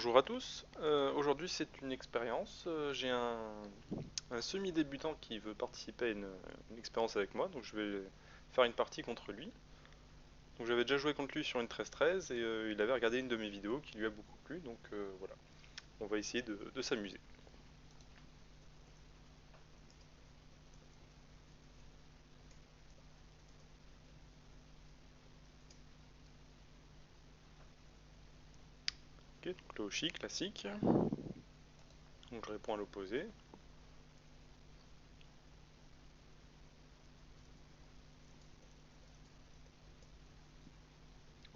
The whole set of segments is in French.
Bonjour à tous. Aujourd'hui c'est une expérience. J'ai un semi-débutant qui veut participer à une expérience avec moi, donc je vais faire une partie contre lui. Donc j'avais déjà joué contre lui sur une 13-13 et il avait regardé une de mes vidéos qui lui a beaucoup plu, donc voilà. On va essayer de s'amuser. Ok, donc le Hoshi classique. Donc je réponds à l'opposé.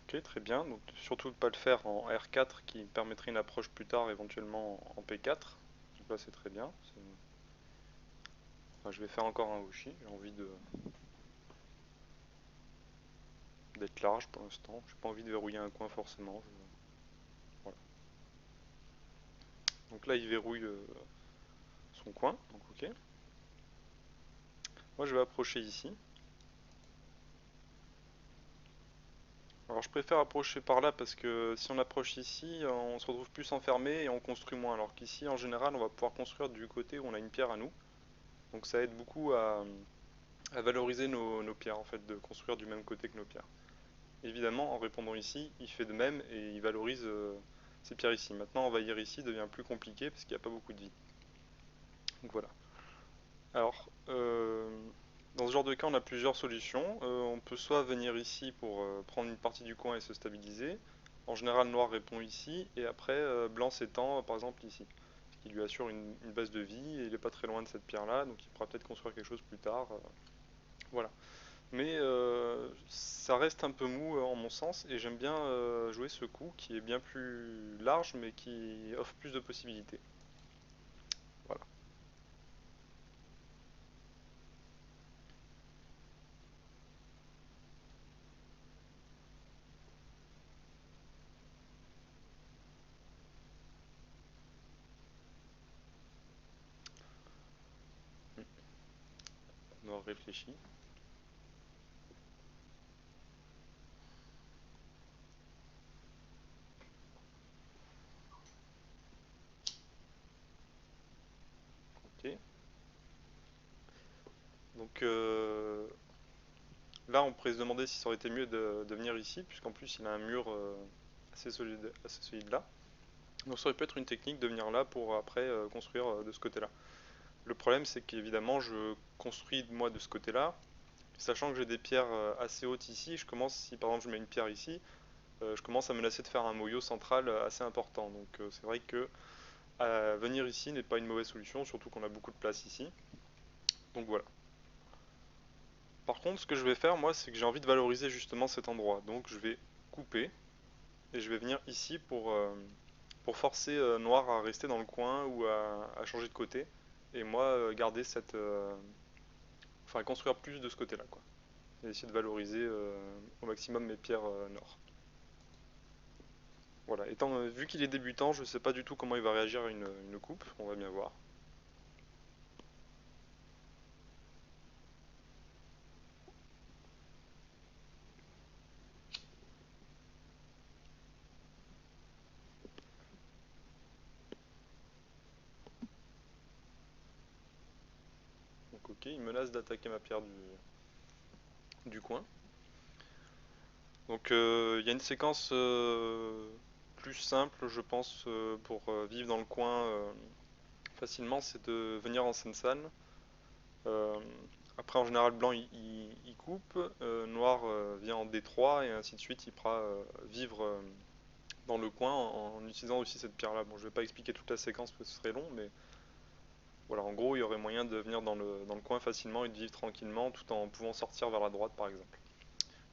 Ok, très bien. Donc surtout de ne pas le faire en R4 qui permettrait une approche plus tard éventuellement en P4. Donc là c'est très bien. Enfin, je vais faire encore un Hoshi. J'ai envie d'être large pour l'instant. J'ai pas envie de verrouiller un coin forcément. Voilà. Donc là, il verrouille son coin. Donc ok. Moi, je vais approcher ici. Alors, je préfère approcher par là parce que si on approche ici, on se retrouve plus enfermé et on construit moins. Alors qu'ici, en général, on va pouvoir construire du côté où on a une pierre à nous. Donc ça aide beaucoup à valoriser nos pierres, en fait, de construire du même côté que nos pierres. Évidemment, en répondant ici, il fait de même et il valorise ses pierres ici. Maintenant, envahir ici devient plus compliqué parce qu'il n'y a pas beaucoup de vie. Donc voilà. Alors, dans ce genre de cas, on a plusieurs solutions. On peut soit venir ici pour prendre une partie du coin et se stabiliser. En général, noir répond ici, et après, blanc s'étend, par exemple ici. Ce qui lui assure une base de vie, et il n'est pas très loin de cette pierre-là, donc il pourra peut-être construire quelque chose plus tard. Voilà. Mais ça reste un peu mou en mon sens, et j'aime bien jouer ce coup qui est bien plus large, mais qui offre plus de possibilités. Voilà. Noir réfléchi. Ok. Donc là, on pourrait se demander si ça aurait été mieux de venir ici, puisqu'en plus il a un mur assez solide là. Donc ça aurait pu être une technique de venir là pour après construire de ce côté-là. Le problème, c'est qu'évidemment, je construis moi de ce côté-là, sachant que j'ai des pierres assez hautes ici. Si par exemple je mets une pierre ici, je commence à menacer de faire un moyeu central assez important. Donc c'est vrai que venir ici n'est pas une mauvaise solution, surtout qu'on a beaucoup de place ici. Donc voilà. Par contre, ce que je vais faire, moi, c'est que j'ai envie de valoriser justement cet endroit. Donc je vais couper et je vais venir ici pour forcer noir à rester dans le coin ou à changer de côté. Et moi, garder enfin, construire plus de ce côté-là, quoi. Et essayer de valoriser au maximum mes pierres nord. Voilà. Vu qu'il est débutant, je ne sais pas du tout comment il va réagir à une coupe. On va bien voir. Donc ok, il menace d'attaquer ma pierre du coin. Donc il y a une séquence plus simple, je pense, pour vivre dans le coin facilement, c'est de venir en Sensan. Euh, Après, en général, blanc il coupe, noir vient en D3 et ainsi de suite. Il pourra vivre dans le coin en utilisant aussi cette pierre-là. Bon, je vais pas expliquer toute la séquence parce que ce serait long, mais voilà, en gros, il y aurait moyen de venir dans le coin facilement et de vivre tranquillement tout en pouvant sortir vers la droite, par exemple.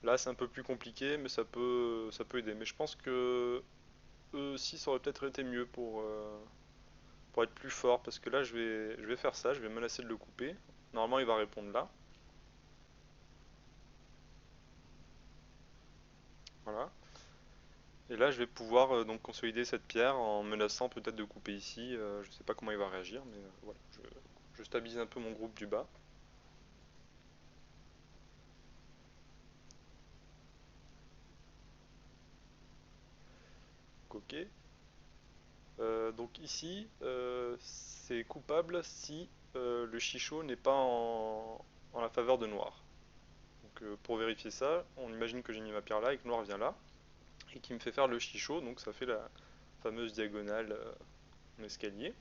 Là, c'est un peu plus compliqué, mais ça peut aider. Mais je pense que eux aussi, ça aurait peut-être été mieux pour être plus fort, parce que là, je vais faire ça, je vais menacer de le couper. Normalement, il va répondre là. Voilà. Et là, je vais pouvoir donc consolider cette pierre en menaçant peut-être de couper ici. Je sais pas comment il va réagir, mais voilà. Je stabilise un peu mon groupe du bas. Ok. Donc ici, c'est coupable si le chichot n'est pas en la faveur de noir. Donc pour vérifier ça, on imagine que j'ai mis ma pierre là et que noir vient là, et qui me fait faire le chichot, donc ça fait la fameuse diagonale en escalier.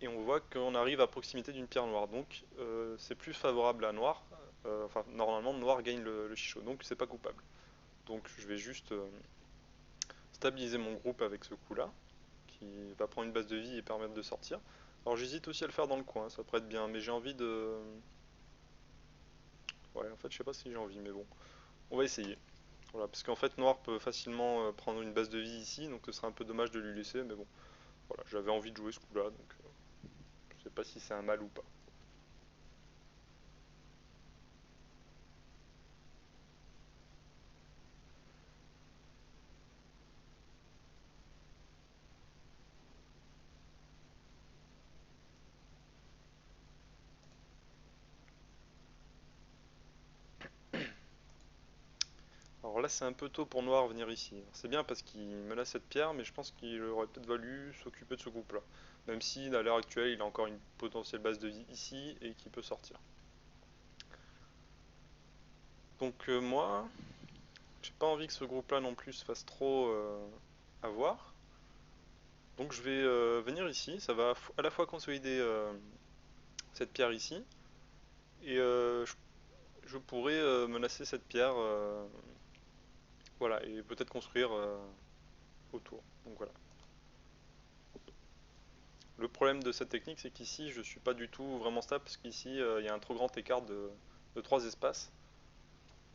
Et on voit qu'on arrive à proximité d'une pierre noire, donc c'est plus favorable à noir. Enfin, normalement, noir gagne le chichot, donc c'est pas coupable. Donc je vais juste stabiliser mon groupe avec ce coup-là, qui va prendre une base de vie et permettre de sortir. Alors j'hésite aussi à le faire dans le coin, ça pourrait être bien, mais j'ai envie de... Ouais, en fait, je sais pas si j'ai envie, mais bon, on va essayer. Voilà, parce qu'en fait, noir peut facilement prendre une base de vie ici, donc ce serait un peu dommage de lui laisser, mais bon, voilà, j'avais envie de jouer ce coup-là, donc je sais pas si c'est un mal ou pas. Alors là, c'est un peu tôt pour Noir venir ici. C'est bien parce qu'il menace cette pierre, mais je pense qu'il aurait peut-être valu s'occuper de ce groupe-là. Même si, à l'heure actuelle, il a encore une potentielle base de vie ici et qu'il peut sortir. Donc moi, j'ai pas envie que ce groupe-là non plus se fasse trop avoir. Donc je vais venir ici. Ça va à la fois consolider cette pierre ici, et je pourrais menacer cette pierre, voilà, et peut-être construire autour. Donc voilà. Le problème de cette technique, c'est qu'ici, je suis pas du tout vraiment stable, parce qu'ici, il y a un trop grand écart de 3 espaces.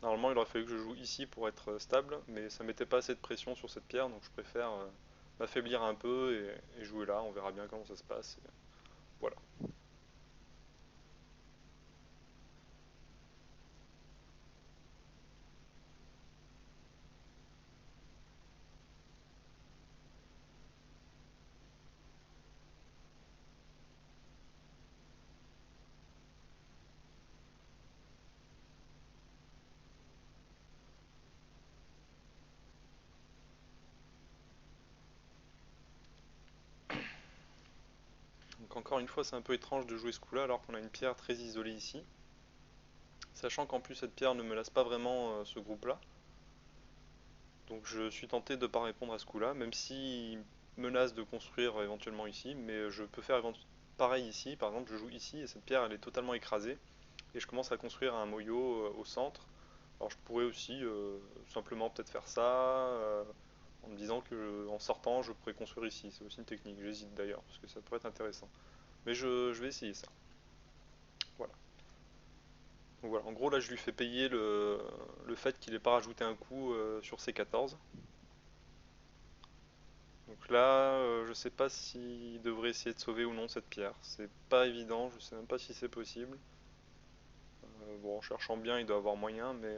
Normalement, il aurait fallu que je joue ici pour être stable, mais ça mettait pas assez de pression sur cette pierre, donc je préfère m'affaiblir un peu et jouer là. On verra bien comment ça se passe. Et voilà. Donc encore une fois, c'est un peu étrange de jouer ce coup-là alors qu'on a une pierre très isolée ici. Sachant qu'en plus cette pierre ne me laisse pas vraiment ce groupe-là. Donc je suis tenté de ne pas répondre à ce coup-là, même s'il menace de construire éventuellement ici, mais je peux faire pareil ici. Par exemple, je joue ici et cette pierre elle est totalement écrasée et je commence à construire un moyau au centre. Alors je pourrais aussi simplement peut-être faire ça en me disant que en sortant je pourrais construire ici. C'est aussi une technique, j'hésite d'ailleurs parce que ça pourrait être intéressant. Mais je vais essayer ça. Voilà. Donc voilà, en gros là je lui fais payer le fait qu'il n'ait pas rajouté un coup sur ses 14. Donc là, je sais pas s'il devrait essayer de sauver ou non cette pierre. C'est pas évident, je sais même pas si c'est possible. Bon, en cherchant bien, il doit avoir moyen, mais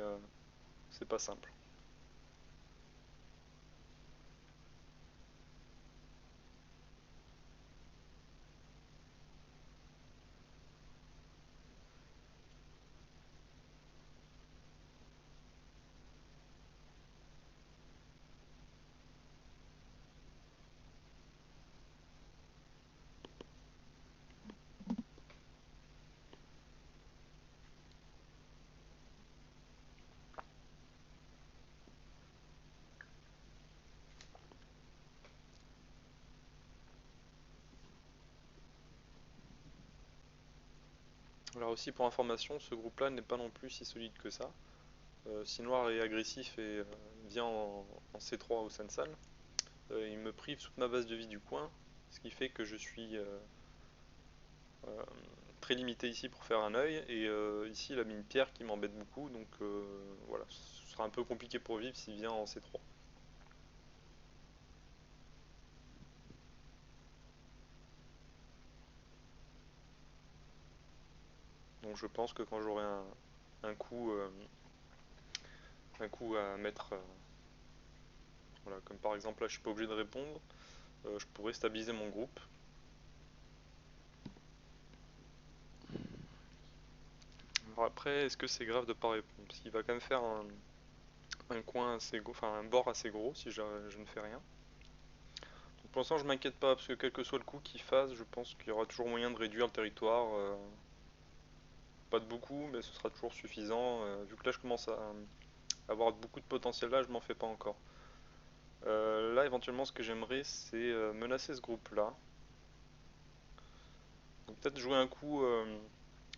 c'est pas simple. Alors aussi pour information, ce groupe-là n'est pas non plus si solide que ça. Si Noir est agressif et vient en C3 au Sensal, il me prive toute ma base de vie du coin, ce qui fait que je suis euh, très limité ici pour faire un œil, et ici il a mis une pierre qui m'embête beaucoup, donc voilà, ce sera un peu compliqué pour vivre s'il vient en C3. Donc je pense que quand j'aurai un coup, un coup à mettre, voilà, comme par exemple là je suis pas obligé de répondre, je pourrais stabiliser mon groupe. Alors après, est-ce que c'est grave de pas répondre? Parce qu'il va quand même faire un coin assez gros, enfin un bord assez gros si je ne fais rien. Pour l'instant, je m'inquiète pas parce que quel que soit le coup qu'il fasse, je pense qu'il y aura toujours moyen de réduire le territoire. Pas de beaucoup, mais ce sera toujours suffisant. Vu que là, je commence à avoir beaucoup de potentiel là, je m'en fais pas encore. Là, éventuellement, ce que j'aimerais, c'est menacer ce groupe-là. Donc peut-être jouer un coup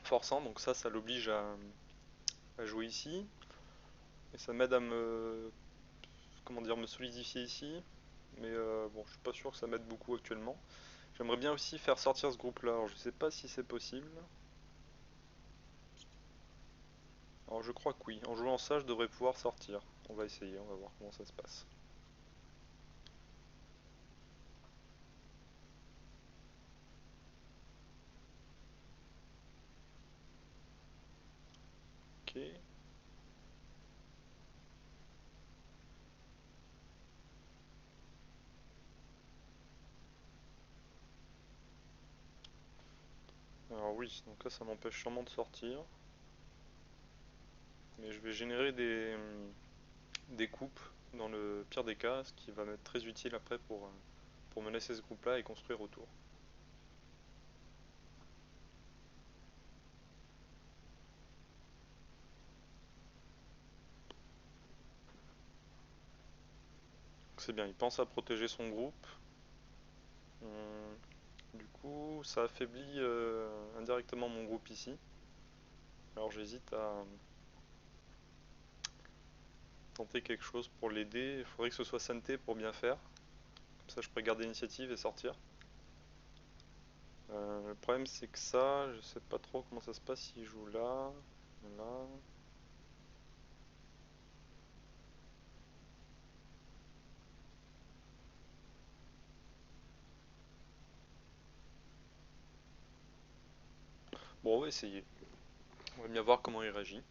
forçant, donc ça l'oblige à jouer ici. Et ça m'aide à comment dire, me solidifier ici. Mais bon, je suis pas sûr que ça m'aide beaucoup actuellement. J'aimerais bien aussi faire sortir ce groupe-là. Alors je sais pas si c'est possible. Alors je crois que oui. En jouant ça, je devrais pouvoir sortir. On va essayer, on va voir comment ça se passe. Ok. Alors oui, donc là ça m'empêche sûrement de sortir. Mais je vais générer des coupes dans le pire des cas, ce qui va m'être très utile après pour menacer ce groupe-là et construire autour. C'est bien, il pense à protéger son groupe. Du coup, ça affaiblit indirectement mon groupe ici. Alors j'hésite à tenter quelque chose pour l'aider. Il faudrait que ce soit Santé pour bien faire. Comme ça, je pourrais garder l'initiative et sortir. Le problème, c'est que ça, je sais pas trop comment ça se passe s'il joue là, là. Bon, on va essayer. On va bien voir comment il réagit.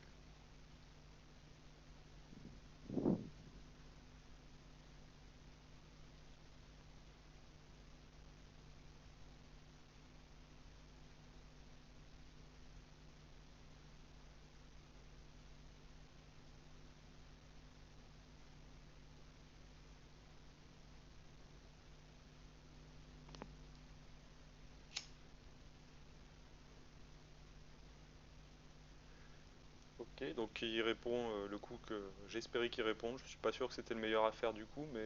Ok, donc il répond le coup que j'espérais qu'il réponde. Je suis pas sûr que c'était le meilleur à faire du coup, mais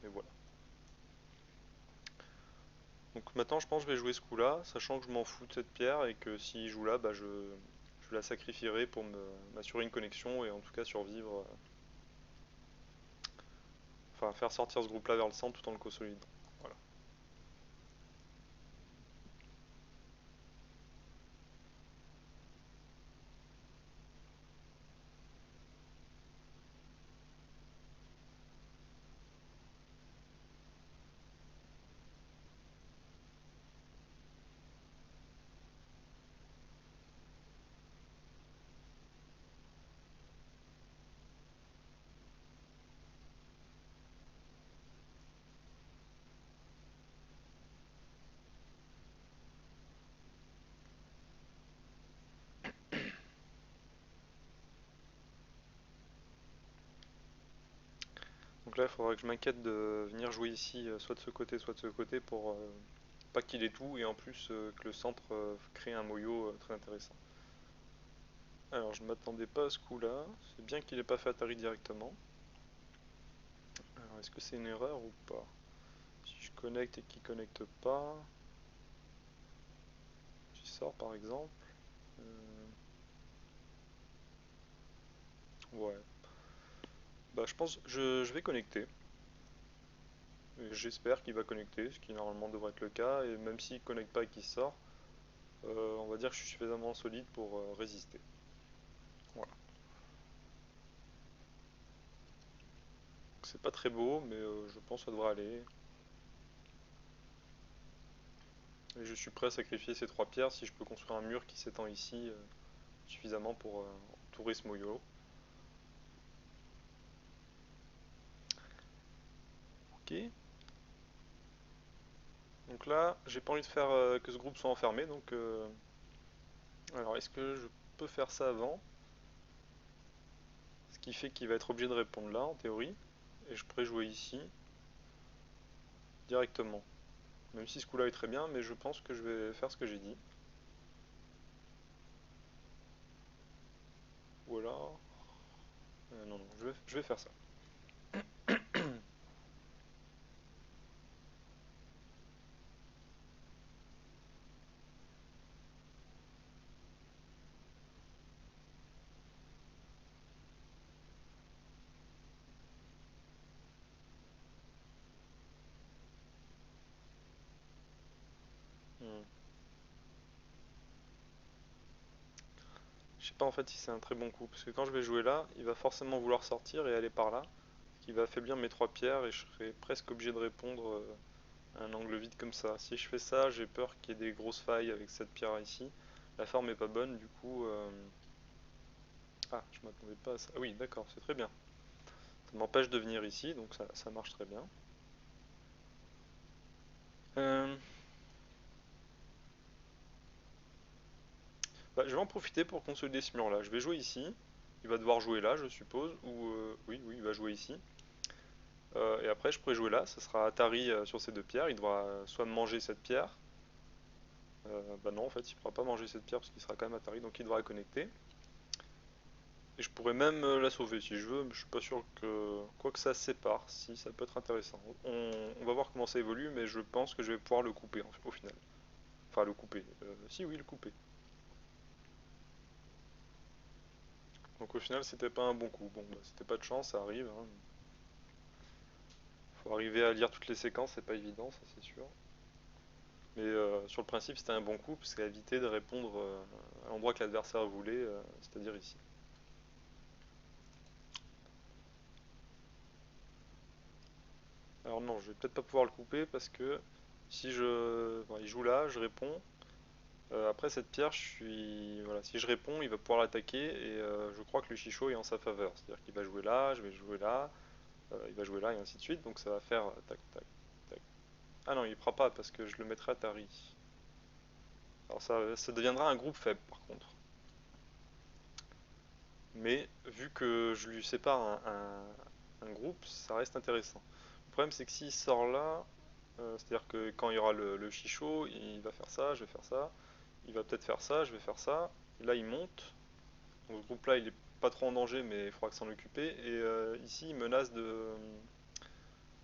voilà. Donc maintenant, je pense que je vais jouer ce coup-là, sachant que je m'en fous de cette pierre et que s'il joue là, bah, je la sacrifierai pour m'assurer une connexion et en tout cas survivre. Enfin, faire sortir ce groupe-là vers le centre tout en le consolidant. Voilà. Donc là, il faudra que je m'inquiète de venir jouer ici, soit de ce côté, soit de ce côté, pour pas qu'il ait tout et en plus que le centre crée un moyo très intéressant. Alors, je m'attendais pas à ce coup-là. C'est bien qu'il ait pas fait Atari directement. Alors, est-ce que c'est une erreur ou pas? Si je connecte et qu'il connecte pas, j'y sors par exemple. Euh, ouais. Bah, je pense je vais connecter. Et j'espère qu'il va connecter, ce qui normalement devrait être le cas. Et même s'il connecte pas et qu'il sort, on va dire que je suis suffisamment solide pour résister. Voilà. C'est pas très beau, mais je pense que ça devrait aller. Et je suis prêt à sacrifier ces trois pierres si je peux construire un mur qui s'étend ici suffisamment pour entourer ce moyo. Ok. Donc là, j'ai pas envie de faire que ce groupe soit enfermé, donc alors est-ce que je peux faire ça avant? Ce qui fait qu'il va être obligé de répondre là en théorie, et je pourrais jouer ici. directement. Même si ce coup-là est très bien, mais je pense que je vais faire ce que j'ai dit. Ou alors... non, non, je vais faire ça. Hmm. Je sais pas en fait si c'est un très bon coup, parce que quand je vais jouer là, il va forcément vouloir sortir et aller par là, ce qui va affaiblir mes trois pierres et je serai presque obligé de répondre à un angle vide comme ça. Si je fais ça, j'ai peur qu'il y ait des grosses failles avec cette pierre ici. La forme est pas bonne, du coup... Ah, je m'attendais pas à ça. Ah oui, d'accord, c'est très bien. Ça m'empêche de venir ici, donc ça marche très bien. Euh, Bah, je vais en profiter pour consolider ce mur là. Je vais jouer ici. Il va devoir jouer là, je suppose. Ou oui, oui, il va jouer ici. Et après, je pourrais jouer là. Ça sera Atari sur ces deux pierres. Il devra soit manger cette pierre. Bah non, en fait, il ne pourra pas manger cette pierre parce qu'il sera quand même Atari. Donc il devra la connecter. Et je pourrais même la sauver si je veux. Mais je suis pas sûr que. Quoi que ça se sépare, si ça peut être intéressant. On va voir comment ça évolue. Mais je pense que je vais pouvoir le couper au final. Enfin, le couper. Si, oui, le couper. Donc au final, c'était pas un bon coup. Bon, bah, c'était pas de chance, ça arrive, hein. Faut arriver à lire toutes les séquences, c'est pas évident, ça c'est sûr. Mais sur le principe, c'était un bon coup, parce qu'il a évité de répondre à l'endroit que l'adversaire voulait, c'est-à-dire ici. Alors non, je vais peut-être pas pouvoir le couper, parce que si je... bon, il joue là, je réponds. Après cette pierre, voilà, si je réponds, il va pouvoir l'attaquer, et je crois que le Chicho est en sa faveur. C'est-à-dire qu'il va jouer là, je vais jouer là, il va jouer là, et ainsi de suite, donc ça va faire tac, tac, tac. Ah non, il fera pas, parce que je le mettrai à Tari. Alors ça deviendra un groupe faible par contre. Mais vu que je lui sépare un groupe, ça reste intéressant. Le problème c'est que s'il sort là, c'est-à-dire que quand il y aura le chichot, il va faire ça, je vais faire ça, il va peut-être faire ça, je vais faire ça, et là il monte. Donc ce groupe là il est pas trop en danger mais il faudra que s'en occuper. Et ici il menace de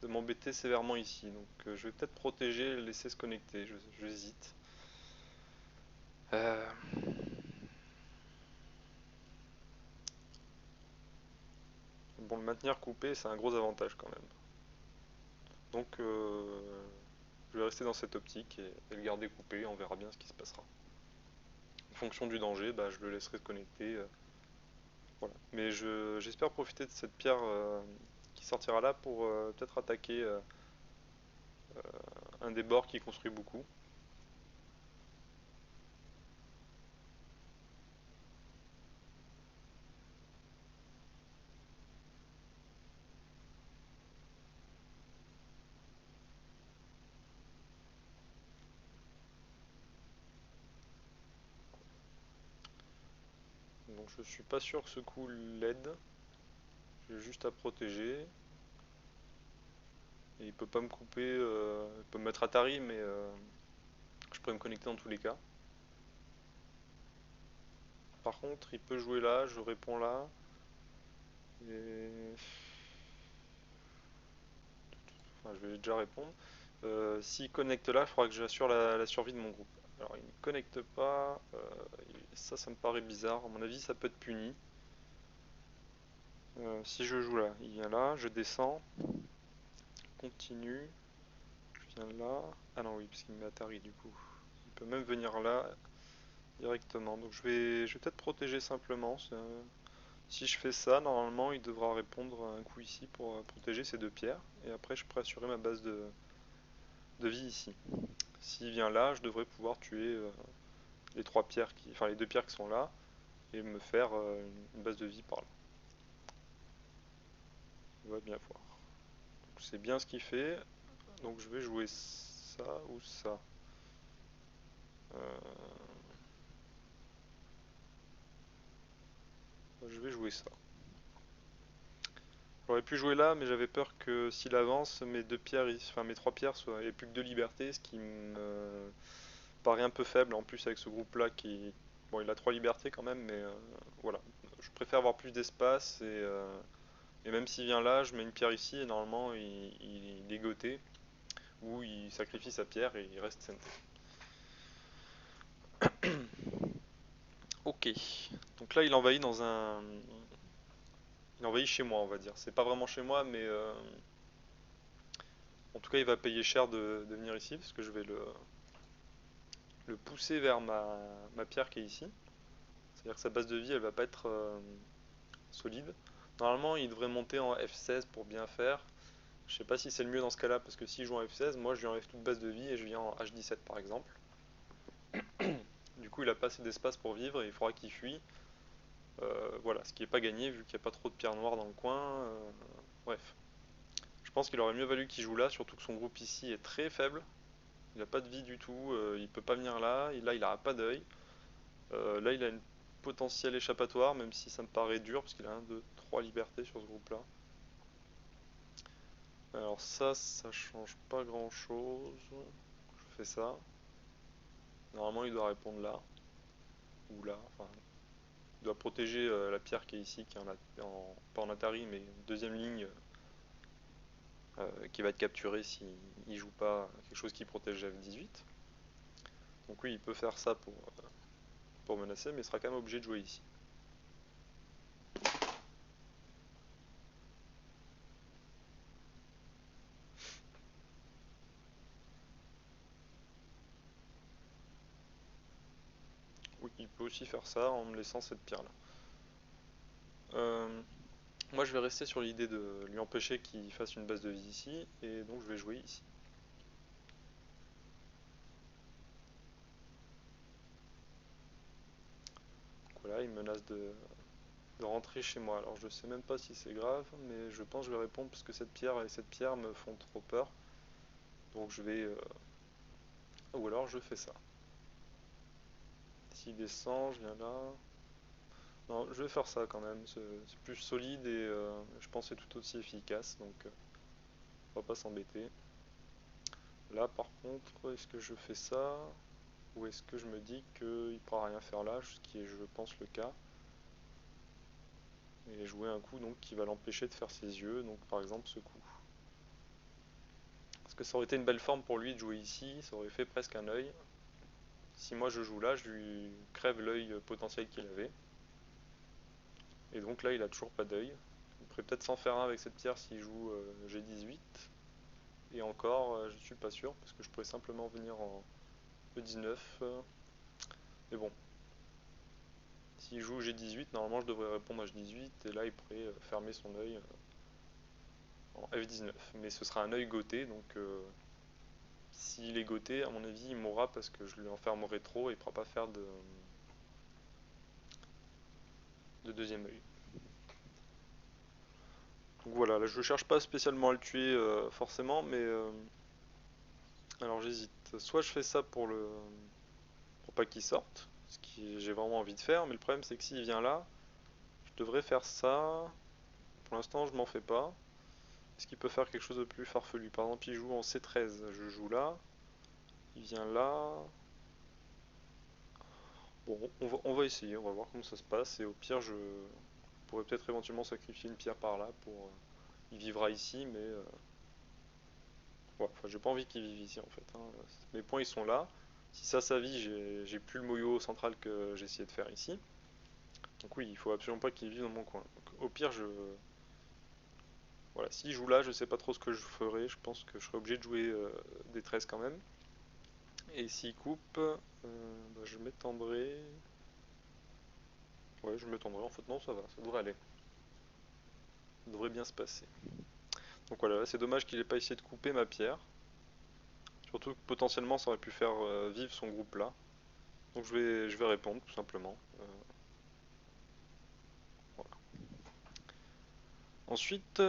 m'embêter sévèrement ici. Donc je vais peut-être protéger, le laisser se connecter, j'hésite. Euh, bon, le maintenir coupé c'est un gros avantage quand même. Donc je vais rester dans cette optique et le garder coupé, on verra bien ce qui se passera. En fonction du danger, bah, je le laisserai se connecter. Voilà. Mais j'espère profiter de cette pierre qui sortira là pour peut-être attaquer un des bords qui construit beaucoup. Donc je suis pas sûr que ce coup l'aide. J'ai juste à protéger. Et il peut pas me couper, il peut me mettre Atari, mais je pourrais me connecter dans tous les cas. Par contre, il peut jouer là, je réponds là. Et enfin, je vais déjà répondre. S'il connecte là, il faudra que j'assure la survie de mon groupe. Alors, il ne connecte pas. Ça me paraît bizarre. À mon avis, ça peut être puni. Si je joue là, il vient là, je descends, continue, je viens là. Ah non, oui, parce qu'il me met Atari du coup. Il peut même venir là directement. Donc je vais peut-être protéger simplement. Si je fais ça, normalement, il devra répondre à un coup ici pour protéger ces deux pierres. Et après, je pourrai assurer ma base de vie ici. S'il vient là, je devrais pouvoir tuer les trois pierres enfin les deux pierres qui sont là et me faire une base de vie par là. On va bien voir. C'est bien ce qu'il fait, donc je vais jouer ça ou ça. Euh, je vais jouer ça. J'aurais pu jouer là, mais j'avais peur que s'il avance, mes deux pierres, enfin mes trois pierres aient plus que deux libertés, ce qui me paraît un peu faible en plus avec ce groupe-là qui, bon, il a trois libertés quand même, mais voilà. Je préfère avoir plus d'espace et même s'il vient là, je mets une pierre ici et normalement il est goté ou il sacrifie sa pierre et il reste centé. Ok, donc là il envahit il envahit chez moi on va dire. C'est pas vraiment chez moi, mais en tout cas il va payer cher de venir ici parce que je vais le pousser vers ma pierre qui est ici. C'est-à-dire que sa base de vie elle va pas être solide. Normalement il devrait monter en F16 pour bien faire. Je sais pas si c'est le mieux dans ce cas-là parce que s'il joue en F16, moi je lui enlève toute base de vie et je viens en H17 par exemple. Du coup il a pas assez d'espace pour vivre et il faudra qu'il fuit. Voilà, ce qui n'est pas gagné vu qu'il n'y a pas trop de pierres noires dans le coin. Bref, je pense qu'il aurait mieux valu qu'il joue là, surtout que son groupe ici est très faible. Il n'a pas de vie du tout, il peut pas venir là, et là il n'aura pas d'œil. Là il a une potentielle échappatoire, même si ça me paraît dur, parce qu'il a 1, 2, 3 libertés sur ce groupe-là. Alors ça change pas grand-chose. Je fais ça. Normalement il doit répondre là, ou là, enfin, il doit protéger la pierre qui est ici, qui est pas en Atari, mais deuxième ligne, qui va être capturé s'il ne joue pas quelque chose qui protège F18. Donc oui, il peut faire ça pour menacer, mais il sera quand même obligé de jouer ici. Oui, il peut aussi faire ça en me laissant cette pierre-là. Euh, Moi, je vais rester sur l'idée de lui empêcher qu'il fasse une base de vie ici, et donc je vais jouer ici. Donc voilà, il menace de rentrer chez moi. Alors je sais même pas si c'est grave, mais je pense que je vais répondre parce que cette pierre et cette pierre me font trop peur. Donc je vais... Ou alors je fais ça. S'il descend, je viens là. Non, je vais faire ça quand même. C'est plus solide et je pense que c'est tout aussi efficace. Donc on va pas s'embêter. Là par contre, est-ce que je fais ça? Ou est-ce que je me dis qu'il ne pourra rien faire là, ce qui est je pense le cas. Et jouer un coup donc qui va l'empêcher de faire ses yeux. Donc par exemple ce coup. Parce que ça aurait été une belle forme pour lui de jouer ici. Ça aurait fait presque un œil. Si moi je joue là, je lui crève l'œil potentiel qu'il avait. Et donc là il a toujours pas d'œil. Il pourrait peut-être s'en faire un avec cette pierre s'il joue G18. Et encore, je suis pas sûr parce que je pourrais simplement venir en E19. Mais bon, s'il joue G18, normalement je devrais répondre à G18 et là il pourrait fermer son œil en F19. Mais ce sera un œil goté donc s'il est goté, à mon avis il mourra parce que je lui enfermerai trop et il ne pourra pas faire de deuxième œil. Donc voilà, là je ne cherche pas spécialement à le tuer forcément, mais alors j'hésite. Soit je fais ça pour pas qu'il sorte, ce que j'ai vraiment envie de faire, mais le problème c'est que s'il vient là, je devrais faire ça. Pour l'instant je m'en fais pas. Est-ce qu'il peut faire quelque chose de plus farfelu? Par exemple il joue en C13, je joue là, il vient là. Bon, on va essayer, on va voir comment ça se passe, et au pire je pourrais peut-être éventuellement sacrifier une pierre par là pour... il vivra ici, mais... ouais, enfin j'ai pas envie qu'il vive ici en fait, hein. Mes points ils sont là. Si ça vie, j'ai plus le moyo central que j'ai essayé de faire ici. Donc oui, il faut absolument pas qu'il vive dans mon coin. Donc, au pire, voilà, s'il joue là, je sais pas trop ce que je ferai. Je pense que je serai obligé de jouer des 13 quand même. Et s'il coupe, bah, je m'étendrai. Ouais, je m'étendrai. En fait, non, ça va, ça devrait aller. Ça devrait bien se passer. Donc voilà, c'est dommage qu'il ait pas essayé de couper ma pierre. Surtout que potentiellement, ça aurait pu faire vivre son groupe là. Donc je vais répondre tout simplement. Voilà. Ensuite,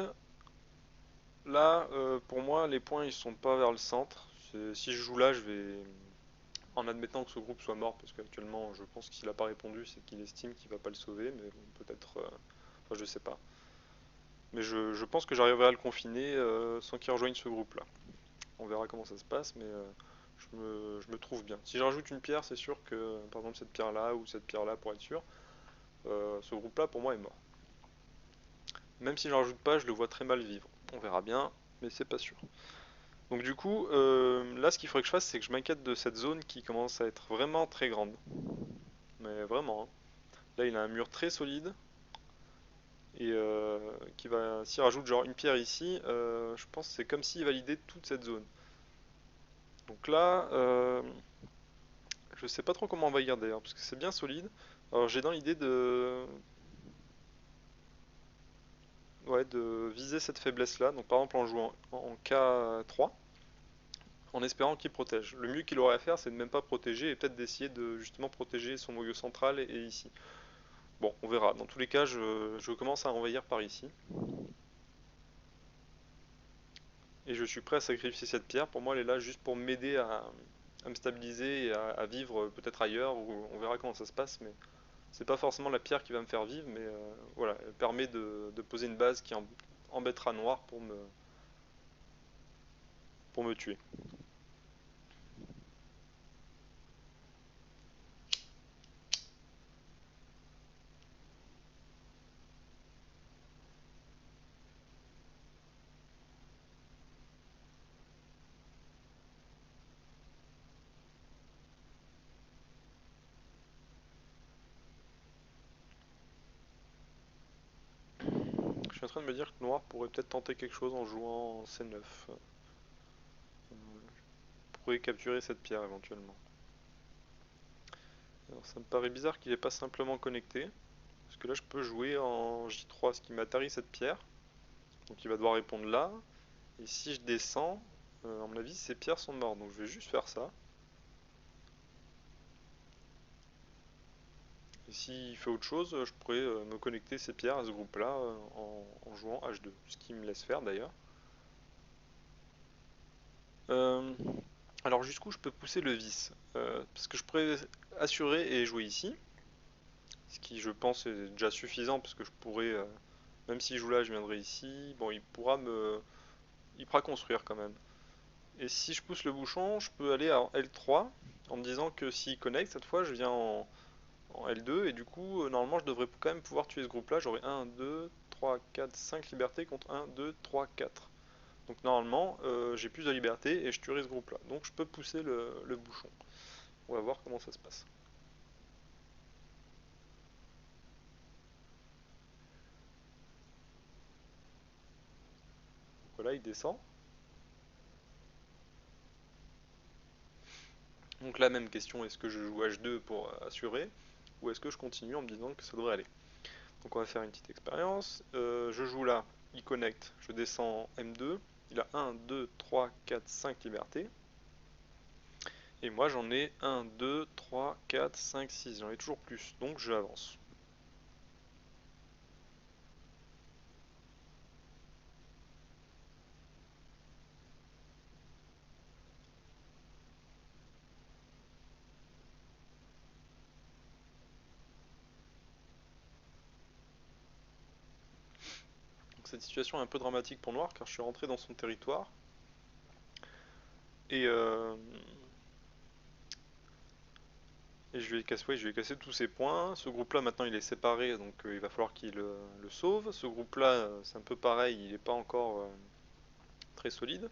là, pour moi, les points ils sont pas vers le centre. Si je joue là, je vais, en admettant que ce groupe soit mort, parce qu'actuellement, je pense que s'il n'a pas répondu, c'est qu'il estime qu'il va pas le sauver, mais bon, peut-être, enfin, je sais pas. Mais je pense que j'arriverai à le confiner sans qu'il rejoigne ce groupe-là. On verra comment ça se passe, mais je me trouve bien. Si je rajoute une pierre, c'est sûr que, par exemple, cette pierre-là ou cette pierre-là, pour être sûr, ce groupe-là, pour moi, est mort. Même si je ne rajoute pas, je le vois très mal vivre. On verra bien, mais c'est pas sûr. Donc du coup, là, ce qu'il faudrait que je fasse, c'est que je m'inquiète de cette zone qui commence à être vraiment très grande. Mais vraiment, hein. Là, il a un mur très solide. Et qui va, s'il rajoute genre une pierre ici, je pense que c'est comme s'il validait toute cette zone. Donc là, je sais pas trop comment envahir d'ailleurs, parce que c'est bien solide. Alors j'ai dans l'idée ouais, de viser cette faiblesse-là, donc par exemple en jouant en K3, en espérant qu'il protège. Le mieux qu'il aurait à faire, c'est de même pas protéger, et peut-être d'essayer de justement protéger son noyau central et ici. Bon, on verra. Dans tous les cas, je commence à envahir par ici. Et je suis prêt à sacrifier cette pierre. Pour moi, elle est là juste pour m'aider à me stabiliser et à vivre peut-être ailleurs, ou on verra comment ça se passe, mais c'est pas forcément la pierre qui va me faire vivre, mais voilà, elle permet de poser une base qui embêtera Noir pour me tuer. Je suis en train de me dire que Noir pourrait peut-être tenter quelque chose en jouant en C9. Pourrait capturer cette pierre éventuellement. Alors ça me paraît bizarre qu'il n'est pas simplement connecté, parce que là je peux jouer en J3, ce qui m'atterrit cette pierre, donc il va devoir répondre là, et si je descends, à mon avis ces pierres sont mortes, donc je vais juste faire ça. Et s'il fait autre chose, je pourrais me connecter ces pierres à ce groupe-là en jouant H2, ce qui me laisse faire d'ailleurs. Euh, alors jusqu'où je peux pousser le vice? Parce que je pourrais assurer et jouer ici, ce qui je pense est déjà suffisant parce que je pourrais, même s'il joue là, je viendrai ici. Bon, il pourra construire quand même. Et si je pousse le bouchon, je peux aller en L3 en me disant que s'il connecte cette fois, je viens en L2 et du coup, normalement, je devrais quand même pouvoir tuer ce groupe-là. J'aurai 1, 2, 3, 4, 5 libertés contre 1, 2, 3, 4. Donc normalement, j'ai plus de liberté et je tuerai ce groupe-là. Donc je peux pousser le bouchon. On va voir comment ça se passe. Voilà, il descend. Donc la même question, est-ce que je joue H2 pour assurer ou est-ce que je continue en me disant que ça devrait aller? Donc on va faire une petite expérience. Je joue là, il connecte, je descends M2. Il a 1, 2, 3, 4, 5 libertés. Et moi j'en ai 1, 2, 3, 4, 5, 6. J'en ai toujours plus, donc je avance. Donc cette situation est un peu dramatique pour Noir car je suis rentré dans son territoire. Et, euh, et je vais casser tous ses points. Ce groupe-là maintenant il est séparé, donc il va falloir qu'il le sauve. Ce groupe-là, c'est un peu pareil, il n'est pas encore très solide.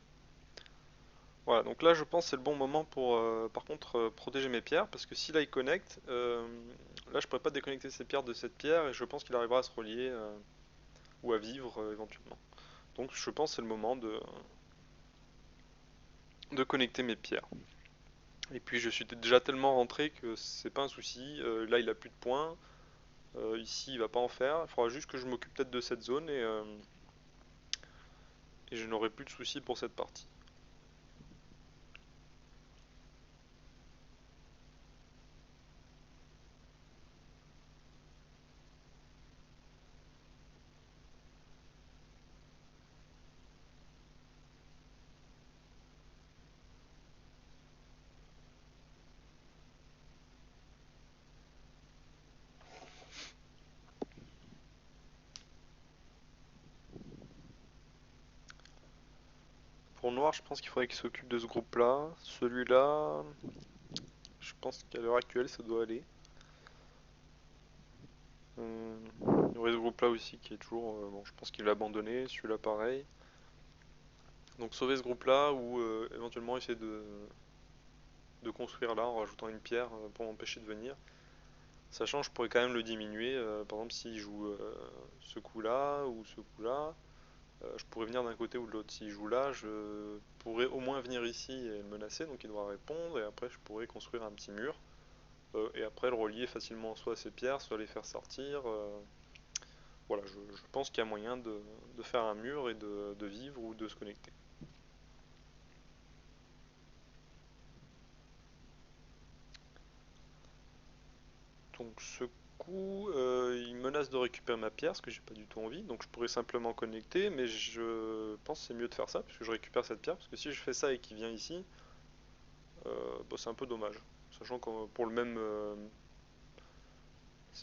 Voilà, donc là je pense que c'est le bon moment pour par contre protéger mes pierres, parce que si là il connecte, là je pourrais pas déconnecter ces pierres de cette pierre et je pense qu'il arrivera à se relier ou à vivre éventuellement. Donc je pense que c'est le moment de connecter mes pierres. Et puis je suis déjà tellement rentré que c'est pas un souci. Là il a plus de points. Ici il va pas en faire. Il faudra juste que je m'occupe peut-être de cette zone et je n'aurai plus de soucis pour cette partie. noir, je pense qu'il faudrait qu'il s'occupe de ce groupe-là. Celui-là, je pense qu'à l'heure actuelle, ça doit aller. Euh, il y aurait ce groupe-là aussi qui est toujours... bon, je pense qu'il l'a abandonné. Celui-là, pareil. Donc sauver ce groupe-là ou éventuellement essayer de construire là en rajoutant une pierre pour m'empêcher de venir. Sachant que je pourrais quand même le diminuer. Par exemple, s'il joue ce coup-là ou ce coup-là, je pourrais venir d'un côté ou de l'autre. S'il joue là, je pourrais au moins venir ici et le menacer, donc il devra répondre. Et après, je pourrais construire un petit mur. Et après, le relier facilement soit à ces pierres, soit les faire sortir. Voilà, je pense qu'il y a moyen de faire un mur et de vivre ou de se connecter. Donc ce coup, il menace de récupérer ma pierre, ce que j'ai pas du tout envie. Donc je pourrais simplement connecter, mais je pense que c'est mieux de faire ça, parce que je récupère cette pierre. Parce que si je fais ça et qu'il vient ici, bah, c'est un peu dommage. Sachant que pour le même...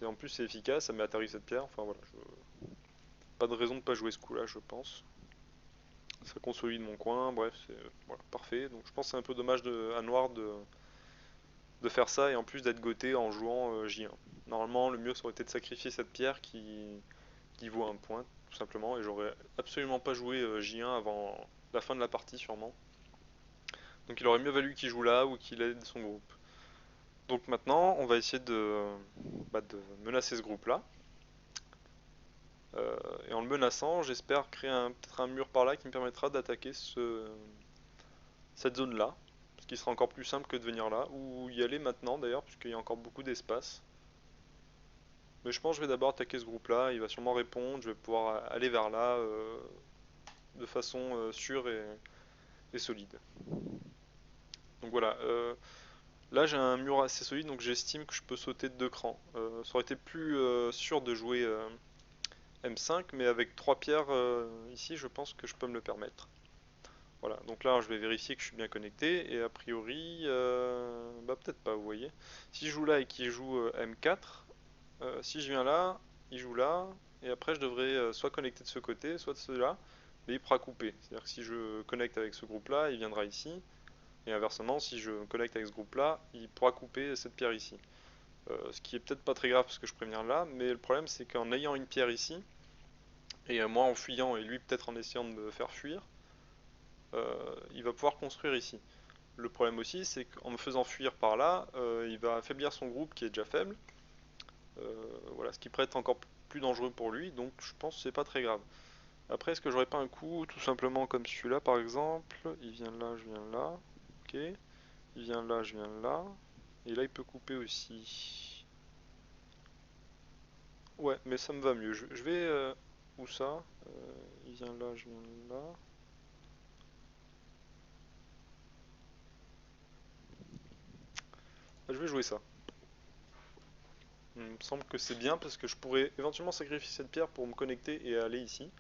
en plus c'est efficace, ça met à tarif cette pierre. Enfin voilà, pas de raison de pas jouer ce coup-là, je pense. Ça consolide mon coin, bref, c'est voilà, parfait. Donc je pense que c'est un peu dommage à noir de faire ça et en plus d'être goté en jouant J1. Normalement, le mieux ça aurait été de sacrifier cette pierre qui vaut un point, tout simplement, et j'aurais absolument pas joué J1 avant la fin de la partie, sûrement. Donc il aurait mieux valu qu'il joue là ou qu'il aide son groupe. Donc maintenant, on va essayer de menacer ce groupe-là. Et en le menaçant, j'espère créer peut-être un mur par là qui me permettra d'attaquer cette zone-là. Ce qui sera encore plus simple que de venir là, ou y aller maintenant d'ailleurs, puisqu'il y a encore beaucoup d'espace. Mais je pense que je vais d'abord attaquer ce groupe-là, il va sûrement répondre, je vais pouvoir aller vers là de façon sûre et solide. Donc voilà, là j'ai un mur assez solide, donc j'estime que je peux sauter de 2 crans. Ça aurait été plus sûr de jouer M5, mais avec 3 pierres ici, je pense que je peux me le permettre. Voilà, donc là je vais vérifier que je suis bien connecté, et a priori, bah peut-être pas, vous voyez. Si je joue là et qu'il joue M4, si je viens là, il joue là, et après je devrais soit connecter de ce côté, soit de celui-là, mais il pourra couper. C'est-à-dire que si je connecte avec ce groupe-là, il viendra ici, et inversement, si je me connecte avec ce groupe-là, il pourra couper cette pierre ici. Ce qui est peut-être pas très grave parce que je peux venir là, mais le problème c'est qu'en ayant une pierre ici, et moi en fuyant et lui peut-être en essayant de me faire fuir, il va pouvoir construire ici. Le problème aussi c'est qu'en me faisant fuir par là, il va affaiblir son groupe qui est déjà faible, voilà, ce qui pourrait être encore plus dangereux pour lui, donc je pense que c'est pas très grave. Après, est-ce que j'aurais pas un coup tout simplement comme celui-là par exemple, il vient là, je viens là, ok, il vient là, je viens là, et là il peut couper aussi. Ouais, mais ça me va mieux. Je vais... où ça? Il vient là, je viens là. Ah, je vais jouer ça. Il me semble que c'est bien parce que je pourrais éventuellement sacrifier cette pierre pour me connecter et aller ici.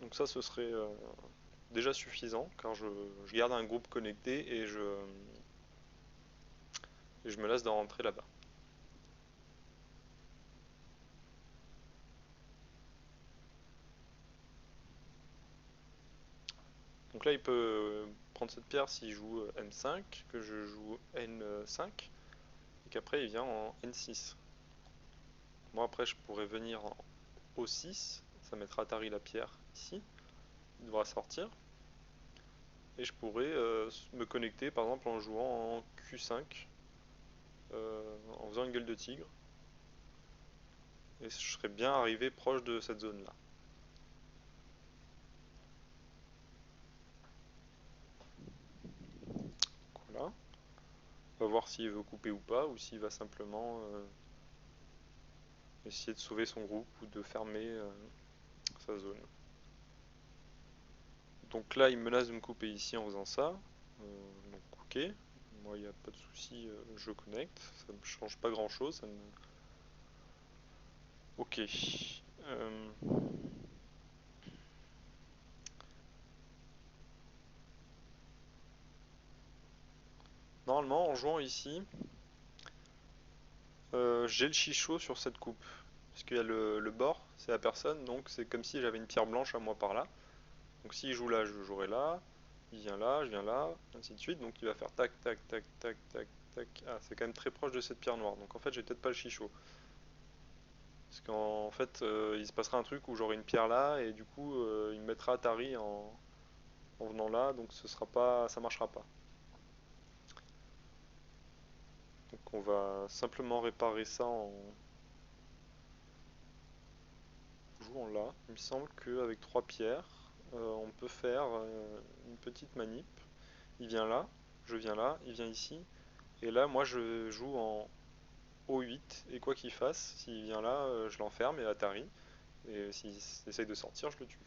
Donc ça, ce serait déjà suffisant car je garde un groupe connecté et je me laisse d'en rentrer là-bas. Donc là, il peut prendre cette pierre s'il joue M5, que je joue N5, et qu'après il vient en N6. Moi après, je pourrais venir en O6, ça mettra Atari la pierre ici, il devra sortir. Et je pourrais me connecter par exemple en jouant en Q5, en faisant une gueule de tigre. Et je serais bien arrivé proche de cette zone là. Voilà. On va voir s'il veut couper ou pas, ou s'il va simplement essayer de sauver son groupe ou de fermer sa zone. Donc là il menace de me couper ici en faisant ça. Donc ok, moi il n'y a pas de souci, je connecte, ça ne me change pas grand chose. Ok. Normalement en jouant ici, j'ai le chichot sur cette coupe. Parce qu'il y a le bord, c'est la personne, donc c'est comme si j'avais une pierre blanche à moi par là. Donc s'il joue là, je jouerai là. Il vient là, je viens là, ainsi de suite. Donc il va faire tac, tac, tac, tac, tac, tac. Ah, c'est quand même très proche de cette pierre noire. Donc en fait, j'ai peut-être pas le chichot. Parce qu'en fait, il se passera un truc où j'aurai une pierre là, et du coup, il me mettra Atari en venant là, donc ce sera pas, ça marchera pas. Donc on va simplement réparer ça en jouant là. Il me semble qu'avec trois pierres, on peut faire une petite manip. Il vient là, je viens là, il vient ici, et là, moi, je joue en O8, et quoi qu'il fasse, s'il vient là, je l'enferme et Atari, et s'il essaye de sortir, je le tue.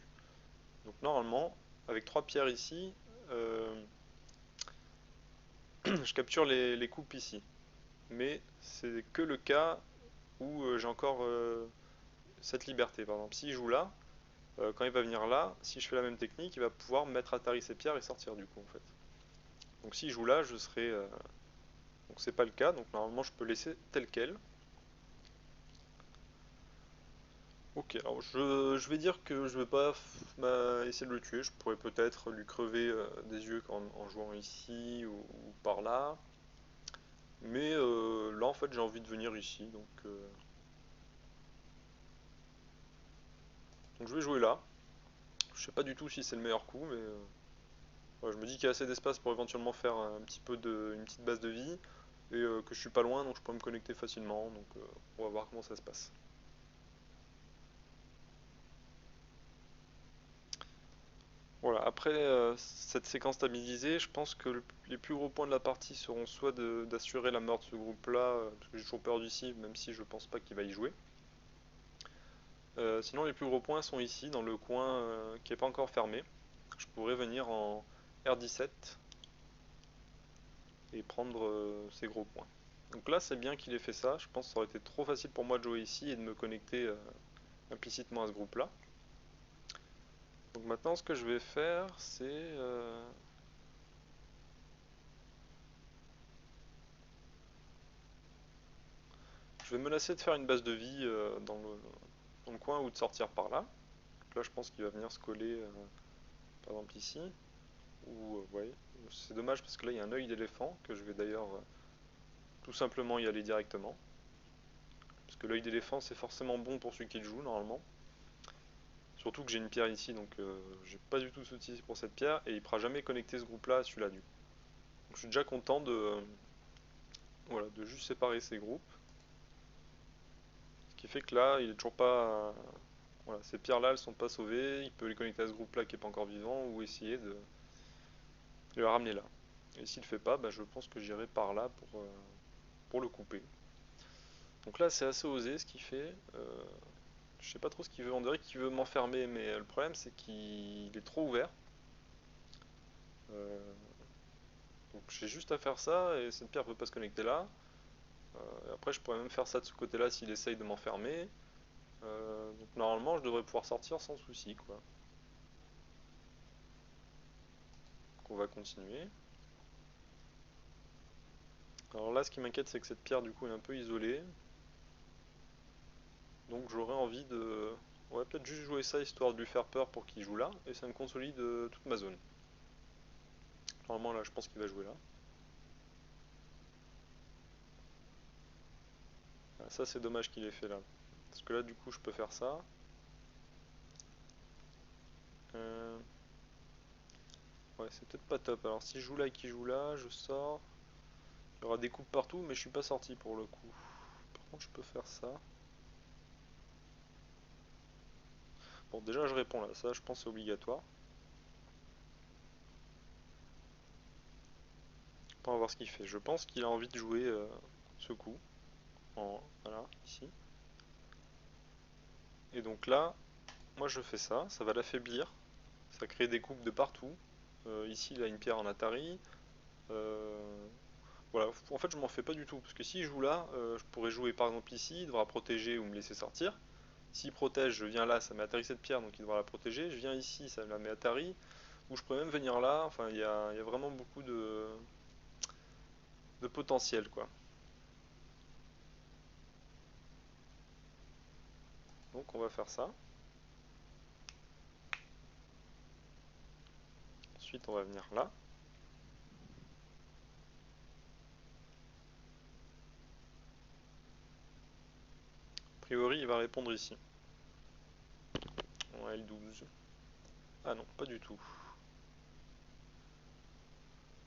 Donc normalement, avec trois pierres ici, euh, je capture les coupes ici. Mais c'est que le cas où j'ai encore cette liberté. Par exemple, s'il joue là, quand il va venir là, si je fais la même technique, il va pouvoir mettre Atari ses pierres et sortir du coup en fait. Donc s'il joue là, je serai... donc c'est pas le cas, donc normalement je peux laisser tel quel. Ok, alors je vais dire que je vais pas essayer de le tuer, je pourrais peut-être lui crever des yeux en jouant ici ou par là. Mais là en fait j'ai envie de venir ici, donc je vais jouer là. Je sais pas du tout si c'est le meilleur coup, mais ouais, je me dis qu'il y a assez d'espace pour éventuellement faire un petit peu une petite base de vie et que je suis pas loin donc je peux me connecter facilement. Donc on va voir comment ça se passe. Voilà, après cette séquence stabilisée, je pense que les plus gros points de la partie seront soit d'assurer la mort de ce groupe-là, parce que j'ai toujours peur du cible, même si je pense pas qu'il va y jouer. Sinon, les plus gros points sont ici, dans le coin qui n'est pas encore fermé. Je pourrais venir en R17 et prendre ces gros points. Donc là, c'est bien qu'il ait fait ça. Je pense que ça aurait été trop facile pour moi de jouer ici et de me connecter implicitement à ce groupe-là. Donc maintenant, ce que je vais faire, c'est... je vais menacer de faire une base de vie dans le coin ou de sortir par là. Donc là, je pense qu'il va venir se coller, par exemple ici. Ou, ouais, c'est dommage parce que là, il y a un œil d'éléphant que je vais d'ailleurs tout simplement y aller directement. Parce que l'œil d'éléphant, c'est forcément bon pour celui qui le joue, normalement. Surtout que j'ai une pierre ici, donc j'ai pas du tout de soucis pour cette pierre, et il ne pourra jamais connecter ce groupe-là à celui-là du coup. Donc je suis déjà content voilà, de juste séparer ces groupes. Ce qui fait que là, il est toujours pas... voilà, ces pierres-là, elles sont pas sauvées, il peut les connecter à ce groupe-là qui est pas encore vivant, ou essayer de le ramener là. Et s'il le fait pas, bah, je pense que j'irai par là pour le couper. Donc là, c'est assez osé ce qu'il fait. Je sais pas trop ce qu'il veut, on dirait qu'il veut m'enfermer, mais le problème c'est qu'il est trop ouvert. Euh, donc j'ai juste à faire ça et cette pierre ne peut pas se connecter là. Après je pourrais même faire ça de ce côté-là s'il essaye de m'enfermer. Donc normalement je devrais pouvoir sortir sans souci quoi. Donc on va continuer. Alors là ce qui m'inquiète c'est que cette pierre du coup est un peu isolée. Donc j'aurais envie de... on va peut-être juste jouer ça histoire de lui faire peur pour qu'il joue là et ça me consolide toute ma zone. Normalement là je pense qu'il va jouer là. Ah, ça c'est dommage qu'il ait fait là. Parce que là du coup je peux faire ça. Euh, Ouais, c'est peut-être pas top. Alors si je joue là et qu'il joue là, je sors. Il y aura des coupes partout, mais je suis pas sorti pour le coup. Par contre, je peux faire ça. Bon, déjà, je réponds là. Ça, je pense c'est obligatoire. On va voir ce qu'il fait. Je pense qu'il a envie de jouer ce coup. Voilà, ici. Et donc là, moi je fais ça. Ça va l'affaiblir. Ça crée des coupes de partout. Ici, il a une pierre en Atari. Euh, Voilà, en fait je m'en fais pas du tout, parce que s'il joue là, je pourrais jouer par exemple ici, il devra protéger ou me laisser sortir. S'il protège, je viens là, ça met Atari cette pierre, donc il devra la protéger. Je viens ici, ça la met Atari. Ou je pourrais même venir là, enfin il y a vraiment beaucoup de potentiel quoi. Donc on va faire ça. Ensuite, on va venir là. A priori, il va répondre ici. En L12. Ah non, pas du tout.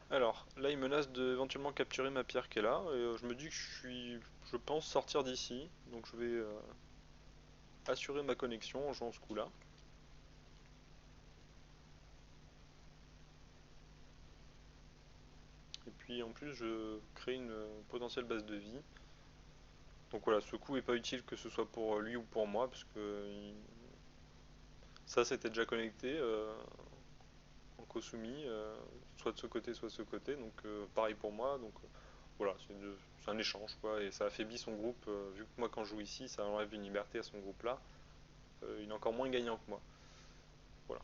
Alors, là il menace de éventuellement capturer ma pierre qui est là, et je me dis que je pense sortir d'ici, donc je vais assurer ma connexion en jouant ce coup-là. Et puis en plus je crée une potentielle base de vie. Donc voilà, ce coup est pas utile que ce soit pour lui ou pour moi, parce que ça c'était déjà connecté en Kosumi, soit de ce côté, soit de ce côté, donc pareil pour moi, donc voilà, c'est un échange quoi, et ça affaiblit son groupe, vu que moi quand je joue ici, ça enlève une liberté à son groupe là, il est encore moins gagnant que moi. Voilà.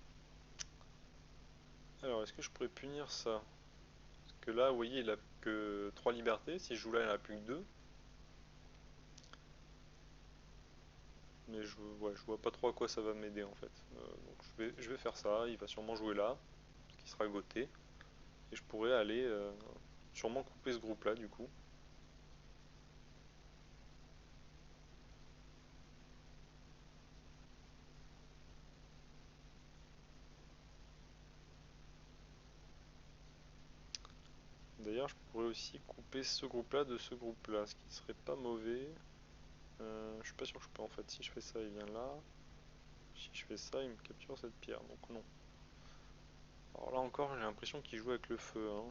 Alors, est-ce que je pourrais punir ça? Parce que là, vous voyez, il a que 3 libertés, si je joue là, il en a plus que 2. Mais ouais, je vois pas trop à quoi ça va m'aider en fait. Donc je vais faire ça, il va sûrement jouer là, ce qui sera Goté. Et je pourrais aller sûrement couper ce groupe là du coup. D'ailleurs, je pourrais aussi couper ce groupe là de ce groupe là, ce qui serait pas mauvais. Je suis pas sûr que je peux en fait. Si je fais ça, il vient là. Si je fais ça, il me capture cette pierre, donc non. Alors là encore, j'ai l'impression qu'il joue avec le feu, hein.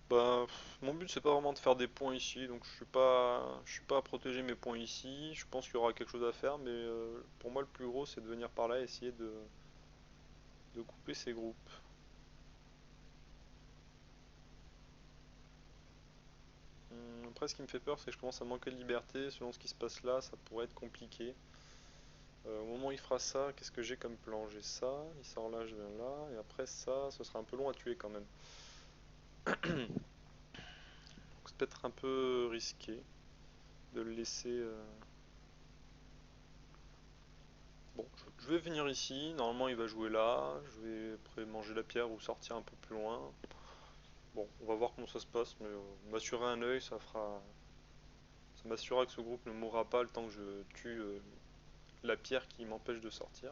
Bah, mon but c'est pas vraiment de faire des points ici, donc je suis pas à protéger mes points ici. Je pense qu'il y aura quelque chose à faire, mais pour moi le plus gros c'est de venir par là et essayer de couper ces groupes. Après ce qui me fait peur c'est que je commence à manquer de liberté, selon ce qui se passe là, ça pourrait être compliqué. Au moment où il fera ça, qu'est-ce que j'ai comme plan? J'ai ça, il sort là, je viens là, et après ça, ce sera un peu long à tuer quand même. Donc c'est peut-être un peu risqué de le laisser. Bon, je vais venir ici, normalement il va jouer là, je vais après manger la pierre ou sortir un peu plus loin. Bon, on va voir comment ça se passe, mais m'assurer un œil, ça m'assurera que ce groupe ne mourra pas le temps que je tue la pierre qui m'empêche de sortir.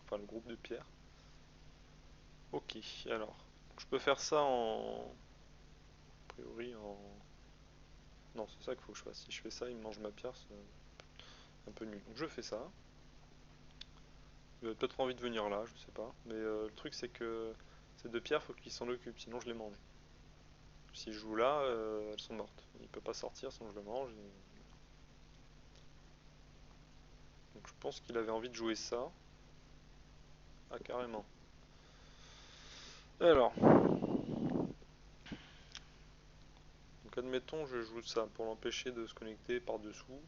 Enfin, le groupe de pierres. Ok, alors, je peux faire ça a priori en... Non, c'est ça qu'il faut que je fasse. Si je fais ça, il me mange ma pierre, c'est un peu nul. Donc je fais ça. Il a peut-être envie de venir là, je sais pas. Mais le truc c'est que ces deux pierres, faut qu'il s'en occupe, sinon je les mange. Si je joue là, elles sont mortes. Il peut pas sortir sinon je le mange. Donc je pense qu'il avait envie de jouer ça. Ah carrément. Alors, donc admettons je joue ça pour l'empêcher de se connecter par-dessous.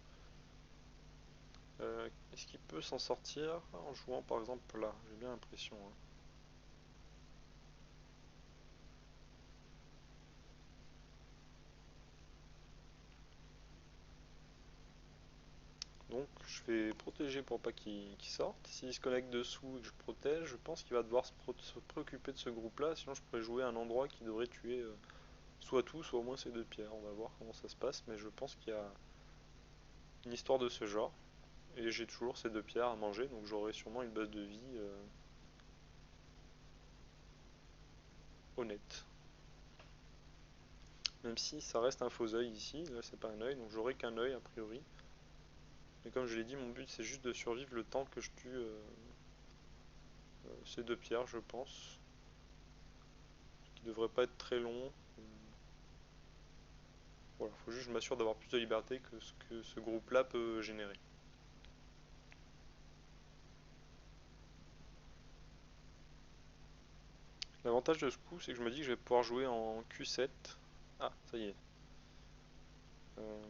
Est-ce qu'il peut s'en sortir en jouant par exemple là? J'ai bien l'impression, hein. Donc je vais protéger pour pas qu'il sorte. S'il se connecte dessous et que je protège, je pense qu'il va devoir se préoccuper de ce groupe là, sinon je pourrais jouer à un endroit qui devrait tuer soit tout, soit au moins ces deux pierres. On va voir comment ça se passe, mais je pense qu'il y a une histoire de ce genre. Et j'ai toujours ces deux pierres à manger, donc j'aurai sûrement une base de vie honnête. Même si ça reste un faux œil ici, là c'est pas un œil, donc j'aurai qu'un œil a priori. Mais comme je l'ai dit, mon but c'est juste de survivre le temps que je tue ces deux pierres, je pense. Ce qui devrait pas être très long. Voilà, faut juste que je m'assure d'avoir plus de liberté que ce groupe-là peut générer. L'avantage de ce coup, c'est que je me dis que je vais pouvoir jouer en Q7. Ah, ça y est. Euh,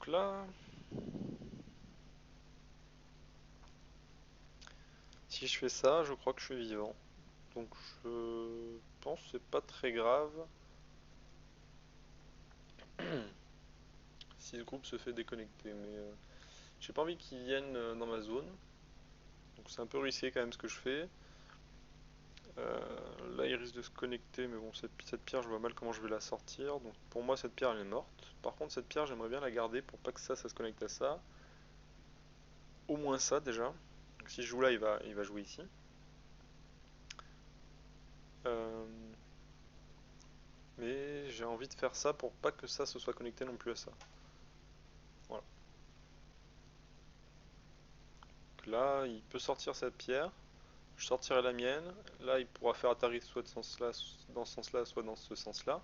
Donc là, si je fais ça, je crois que je suis vivant. Donc je pense que c'est pas très grave si ce groupe se fait déconnecter. Mais j'ai pas envie qu'ils viennent dans ma zone. Donc c'est un peu risqué quand même ce que je fais. Là il risque de se connecter, mais bon cette pierre je vois mal comment je vais la sortir. Donc pour moi cette pierre elle est morte. Par contre cette pierre j'aimerais bien la garder pour pas que ça se connecte à ça. Au moins ça déjà. Donc si je joue là il va jouer ici. Euh, mais j'ai envie de faire ça pour pas que ça se soit connecté non plus à ça. Voilà. Donc là il peut sortir cette pierre. Je sortirai la mienne. Là il pourra faire Atari soit dans ce sens-là, soit dans ce sens-là.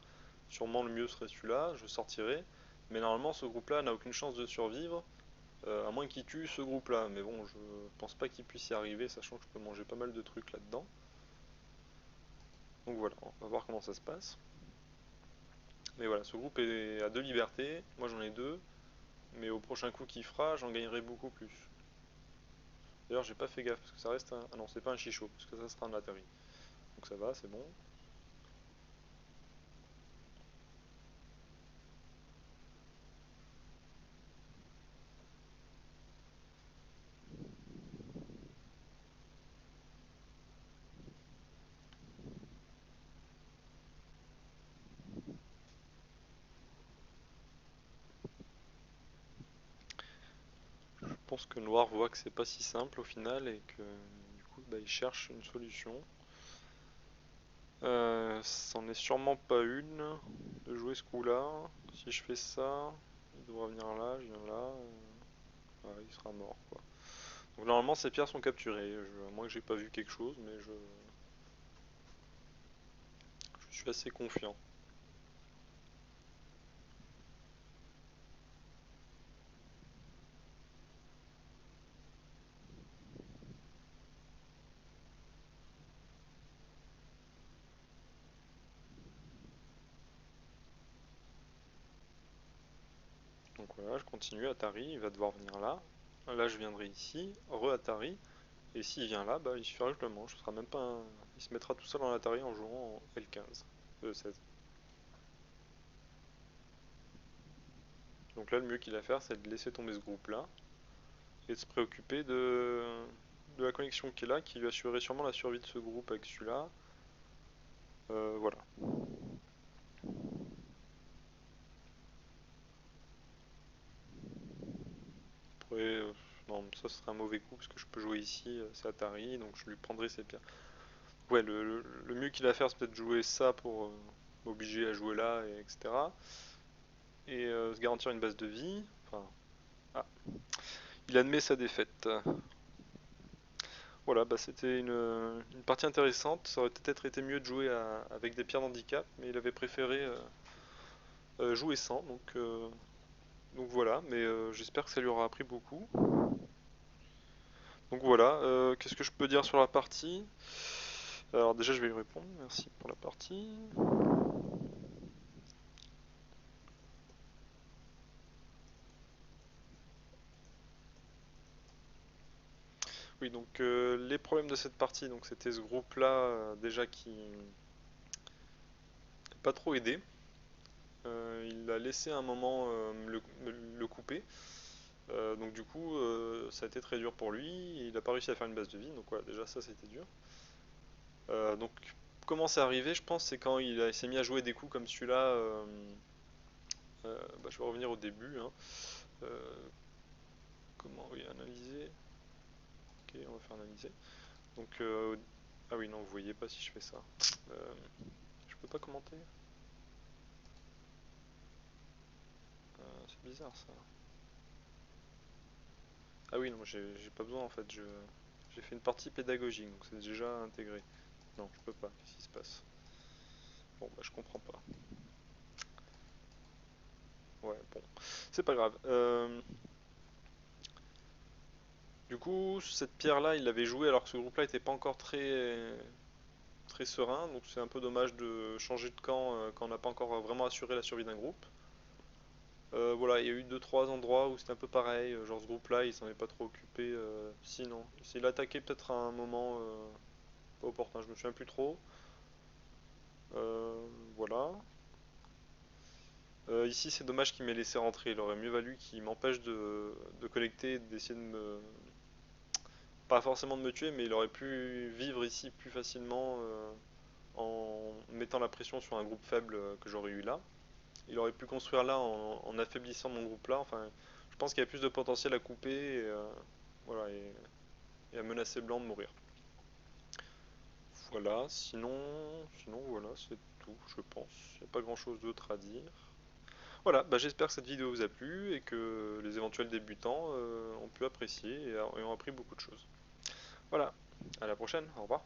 Sûrement le mieux serait celui-là, je sortirai. Mais normalement ce groupe-là n'a aucune chance de survivre. À moins qu'il tue ce groupe là, mais bon je pense pas qu'il puisse y arriver, sachant que je peux manger pas mal de trucs là-dedans. Donc voilà, on va voir comment ça se passe. Mais voilà, ce groupe a deux libertés, moi j'en ai deux, mais au prochain coup qu'il fera, j'en gagnerai beaucoup plus. D'ailleurs j'ai pas fait gaffe, parce que ça reste un... Ah non, c'est pas un chichot, parce que ça sera un Atari. Donc ça va, c'est bon. Je pense que Noir voit que c'est pas si simple au final, et que du coup bah, il cherche une solution. C'en est sûrement pas une de jouer ce coup-là. Si je fais ça, il devra venir là, je viens là, ouais, il sera mort quoi. Donc normalement ces pierres sont capturées, à moins que j'ai pas vu quelque chose, mais je suis assez confiant. Donc voilà, je continue, Atari, il va devoir venir là. Là je viendrai ici, re-Atari, et s'il vient là, bah, il suffira que je le mange, ce sera même pas un... Il se mettra tout seul en Atari en jouant en L15, E16. Donc là le mieux qu'il a à faire c'est de laisser tomber ce groupe là, et de se préoccuper de la connexion qui est là, qui lui assurerait sûrement la survie de ce groupe avec celui-là. Voilà. Après, non, ça serait un mauvais coup parce que je peux jouer ici, c'est Atari, donc je lui prendrai ses pierres. Ouais, le mieux qu'il a à faire, c'est peut-être jouer ça pour m'obliger à jouer là, etc. Et se garantir une base de vie. Enfin, ah, il admet sa défaite. Voilà, bah c'était une partie intéressante. Ça aurait peut-être été mieux de jouer avec des pierres d'handicap, mais il avait préféré jouer sans. Donc voilà, mais j'espère que ça lui aura appris beaucoup. Donc voilà, qu'est-ce que je peux dire sur la partie? Alors déjà je vais lui répondre, merci pour la partie. Oui, donc les problèmes de cette partie, donc c'était ce groupe-là déjà qui n'a pas trop aidé. Il a laissé un moment le couper. Donc du coup, ça a été très dur pour lui. Il n'a pas réussi à faire une base de vie, donc voilà, déjà ça c'était dur. Donc comment c'est arrivé, je pense, c'est quand il s'est mis à jouer des coups comme celui-là. Bah, je vais revenir au début, hein. Euh, comment, oui, analyser. Ok, on va faire analyser. Donc, ah oui, non, vous voyez pas si je fais ça. Euh, je peux pas commenter. C'est bizarre ça. Ah oui, non, j'ai pas besoin en fait. J'ai fait une partie pédagogique, donc c'est déjà intégré. Non, je peux pas. Qu'est-ce qui se passe? Bon, bah je comprends pas. Ouais, bon, c'est pas grave. Du coup, cette pierre-là, il l'avait joué alors que ce groupe-là était pas encore très serein, donc c'est un peu dommage de changer de camp quand on n'a pas encore vraiment assuré la survie d'un groupe. Voilà, il y a eu deux trois endroits où c'était un peu pareil, genre ce groupe-là, il s'en est pas trop occupé. Si, non. Il a attaqué peut-être à un moment pas opportun, je me souviens plus trop. Voilà. Ici, c'est dommage qu'il m'ait laissé rentrer. Il aurait mieux valu qu'il m'empêche de collecter et d'essayer de me. Pas forcément de me tuer, mais il aurait pu vivre ici plus facilement en mettant la pression sur un groupe faible que j'aurais eu là. Il aurait pu construire là en affaiblissant mon groupe là. Enfin, je pense qu'il y a plus de potentiel à couper voilà, et à menacer blanc de mourir. Voilà, sinon voilà, c'est tout, je pense. Il n'y a pas grand-chose d'autre à dire. Voilà, bah j'espère que cette vidéo vous a plu et que les éventuels débutants ont pu apprécier et ont appris beaucoup de choses. Voilà, à la prochaine, au revoir.